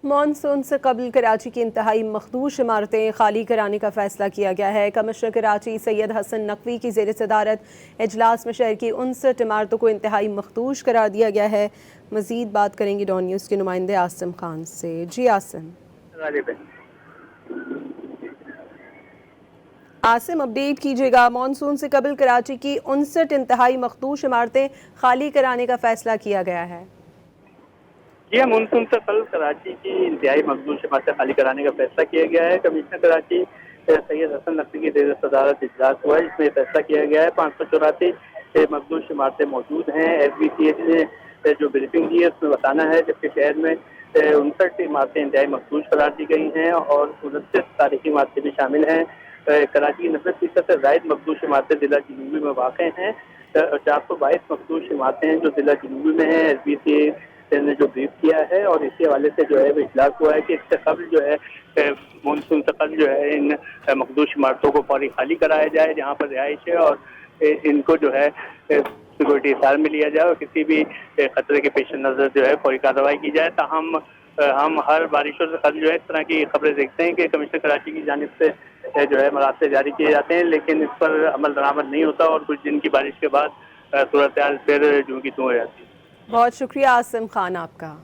Monsoon سے قبل کراچی کی انتہائی مخدوش عمارتیں خالی کرانے کا فیصلہ کیا گیا ہے۔ کمشنر کراچی سید حسن نقوی کی زیر صدارت اجلاس میں شہر کی 59 عمارتوں کو انتہائی مخدوش قرار دیا گیا ہے۔ مزید بات کریں گے ڈان نیوز کے نمائندے عاصم خان سے۔ جی عاصم، اپڈیٹ کیجیے گا۔ مانسون سے قبل کراچی کی 59 انتہائی مخدوش عمارتیں خالی کرانے کا فیصلہ کیا گیا ہے۔ جی ہاں، مانسون سے قبل کراچی کی انتہائی مخدوش عمارتیں خالی کرانے کا فیصلہ کیا گیا ہے۔ کمشنر کراچی سید حسن نقوی کی زیر صدارت اجلاس ہوا ہے، جس میں فیصلہ کیا گیا ہے 584 مخدوش عمارتیں موجود ہیں۔ ایس بی سی ایچ نے جو بریفنگ دی ہے اس میں بتانا ہے، جبکہ شہر میں 59 عمارتیں انتہائی مخدوش قرار دی گئی ہیں اور 29 تاریخی عمارتیں بھی شامل ہیں۔ کراچی کی 90% سے زائد مخدوش عمارتیں ضلع جنوبی میں واقع ہیں۔ 422 مخدوش عمارتیں ہیں جو ضلع جنوبی میں ہیں۔ ایس بی سی نے جو بریف کیا ہے اور اسی حوالے سے جو ہے وہ اجلاس ہوا ہے کہ اس سے قبل جو ہے مانسون سے قبل جو ہے ان مخدوش عمارتوں کو فوری خالی کرایا جائے جہاں پر رہائش ہے، اور ان کو جو ہے سیکورٹی حصار میں لیا جائے اور کسی بھی خطرے کے پیش نظر جو ہے فوری کارروائی کی جائے۔ تاہم ہم ہر بارشوں سے قبل جو ہے اس طرح کی خبریں دیکھتے ہیں کہ کمشنر کراچی کی جانب سے جو ہے مراسے جاری کیے جاتے ہیں، لیکن اس پر عمل درآمد نہیں ہوتا اور کچھ دن کی بارش کے بعد صورتحال پھر جوں کی توں ہو جاتی ہے۔ بہت شکریہ عاصم خان آپ کا۔